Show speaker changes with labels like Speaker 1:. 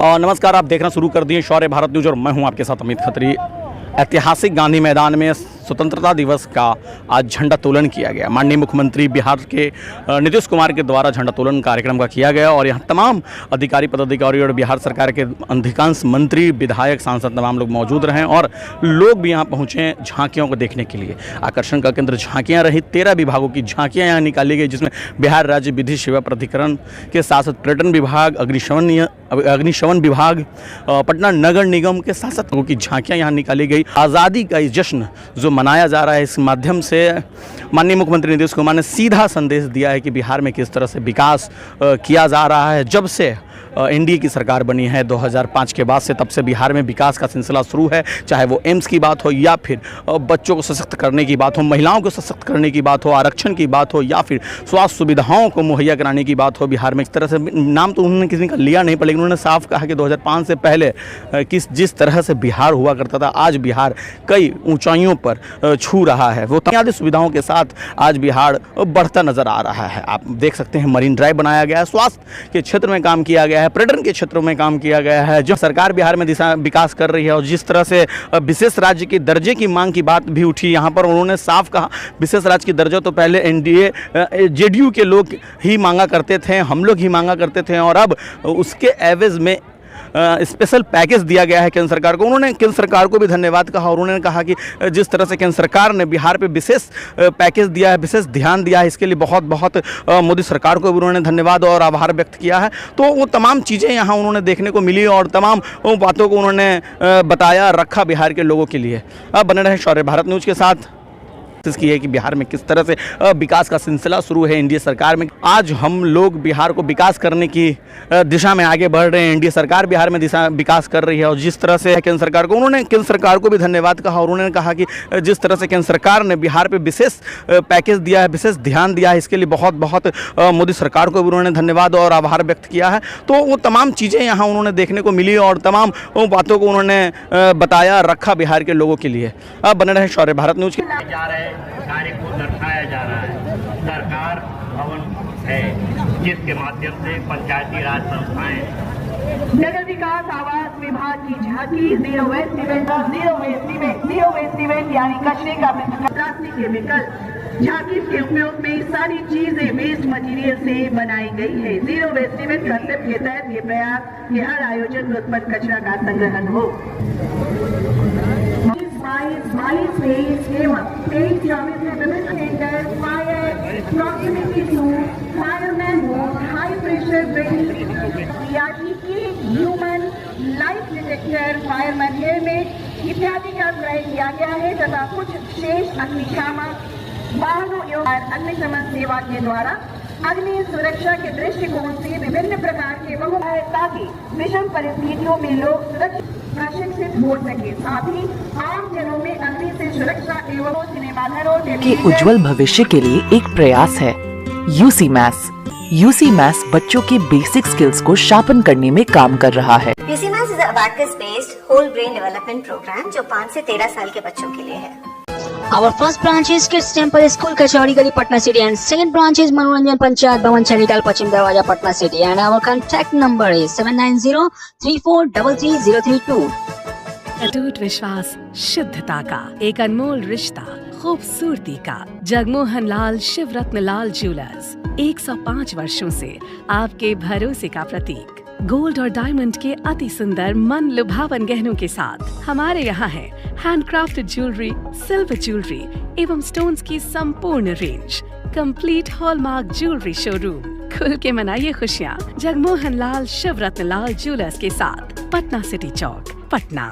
Speaker 1: और नमस्कार, आप देखना शुरू कर दिए शौर्य भारत न्यूज और मैं हूं आपके साथ अमित खत्री। ऐतिहासिक गांधी मैदान में स्वतंत्रता दिवस का आज झंडा तोलन किया गया। माननीय मुख्यमंत्री बिहार के नीतीश कुमार के द्वारा झंडा तोलन कार्यक्रम का किया गया और यहाँ तमाम अधिकारी पदाधिकारी और बिहार सरकार के अधिकांश मंत्री, विधायक, सांसद तमाम लोग मौजूद रहे और लोग भी यहाँ पहुँचे झांकियों को देखने के लिए। आकर्षण का केंद्र झांकियाँ रही। 13 विभागों की झांकियाँ यहाँ निकाली गई, जिसमें बिहार राज्य विधि सेवा प्राधिकरण के साथ साथ पर्यटन विभाग, अग्निशमन विभाग, पटना नगर निगम के साथ साथ लोगों की झांकियाँ यहाँ निकाली गई। आज़ादी का ये जश्न जो मनाया जा रहा है, इस माध्यम से माननीय मुख्यमंत्री नीतीश कुमार ने सीधा संदेश दिया है कि बिहार में किस तरह से विकास किया जा रहा है। जब से एनडीए की सरकार बनी है 2005 के बाद से, तब से बिहार में विकास का सिलसिला शुरू है। चाहे वो एम्स की बात हो या फिर बच्चों को सशक्त करने की बात हो, महिलाओं को सशक्त करने की बात हो, आरक्षण की बात हो या फिर स्वास्थ्य सुविधाओं को मुहैया कराने की बात हो। बिहार में इस तरह से नाम तो उन्होंने किसी का लिया नहीं, पर लेकिन उन्होंने साफ कहा कि 2005 से पहले जिस तरह से बिहार हुआ करता था, आज बिहार कई ऊंचाइयों पर छू रहा है। वो तमाम सुविधाओं के साथ आज बिहार बढ़ता नजर आ रहा है। आप देख सकते हैं मरीन ड्राइव बनाया गया है, स्वास्थ्य के क्षेत्र में काम किया गया है, पर्यटन के क्षेत्रों में काम किया गया है। जो सरकार बिहार में दिशा विकास कर रही है और जिस तरह से विशेष राज्य के दर्जे की मांग की बात भी उठी यहाँ पर, उन्होंने साफ कहा विशेष राज्य की दर्जा तो पहले एनडीए जेडीयू के लोग ही मांगा करते थे, हम लोग ही मांगा करते थे और अब उसके एवज में स्पेशल पैकेज दिया गया है केंद्र सरकार को। उन्होंने केंद्र सरकार को भी धन्यवाद कहा और उन्होंने कहा कि जिस तरह से केंद्र सरकार ने बिहार पे विशेष पैकेज दिया है, विशेष ध्यान दिया है, इसके लिए बहुत बहुत मोदी सरकार को भी उन्होंने धन्यवाद और आभार व्यक्त किया है। तो वो तमाम चीज़ें यहाँ उन्होंने देखने को मिली और तमाम बातों को उन्होंने बताया, रखा बिहार के लोगों के लिए। अब बने रहे शौर्य भारत न्यूज़ के साथ। की है कि बिहार में किस तरह से विकास का सिलसिला शुरू है एनडीए सरकार में। आज हम लोग बिहार को विकास करने की दिशा में आगे बढ़ रहे हैं। एनडीए सरकार बिहार में दिशा विकास कर रही है और जिस तरह से केंद्र सरकार को, उन्होंने केंद्र सरकार को भी धन्यवाद कहा और उन्होंने कहा कि जिस तरह से केंद्र सरकार ने बिहार पे विशेष पैकेज दिया है, विशेष ध्यान दिया है, इसके लिए बहुत बहुत मोदी सरकार को भी उन्होंने धन्यवाद और आभार व्यक्त किया है। तो वो तमाम चीज़ें यहाँ उन्होंने देखने को मिली और तमाम बातों को उन्होंने बताया, रखा बिहार के लोगों के लिए। अब बने रहे शौर्य भारत न्यूज़ के।
Speaker 2: कार्य को दर्शाया जा रहा है। सरकार भवन है जिसके माध्यम से पंचायती राज संस्थाएं,
Speaker 3: नगर विकास आवास विभाग की झांकी जीरो वेस्ट इवेंट यानी कचरे का प्लास्टिक केमिकल झांकी के उपयोग में सारी चीजें वेस्ट मटेरियल से बनाई गई है। जीरो वेस्ट इवेंट कंसेप्ट के तहत ये प्रयास कि हर आयोजन में उत्पन्न कचरा का संग्रहण हो। Human life detector, fireman helmet इत्यादि का क्रय किया गया है तथा कुछ शेष अग्निशामक वाहनों एवं अग्निशमन सेवा के द्वारा अग्नि सुरक्षा के दृष्टिकोण से विभिन्न प्रकार के ताकि विषम परिस्थितियों में लोग सुरक्षित प्रशिक्षित हो सके। साथ ही आम जनों में अग्नि से सुरक्षा एवं सिनेमाघरों के
Speaker 4: उज्जवल भविष्य के लिए एक प्रयास है यूसी मैथ्स। यूसी मैथ्स बच्चों के बेसिक स्किल्स को शार्पन करने में काम कर रहा है।
Speaker 5: UC maths is a abacus based whole brain development programme जो 5 से 13 साल के बच्चों के लिए है।
Speaker 6: Our first branch is Kids Temple School, Kachori Gali, Patna City, and second branch is Manoranjan Panchayat Bhavan, Chanital, Pachim Darwaja, Patna City, and our contact number is 7903433032.
Speaker 7: अटूट विश्वास, शुद्धता का एक अनमोल रिश्ता, खूबसूरती का। जगमोहन लाल शिवरत्न लाल ज्वेलर्स 105 वर्षों से आपके भरोसे का प्रतीक। गोल्ड और डायमंड के अति सुंदर मन लुभावन गहनों के साथ हमारे यहाँ है हैंडक्राफ्टेड ज्वेलरी, सिल्वर ज्वेलरी एवं स्टोन्स की संपूर्ण range. Complete hallmark jewellery showroom. खुल के मनाइए खुशियाँ जगमोहन लाल शिवरत्न लाल ज्वेलर्स के साथ, पटना सिटी चौक, पटना।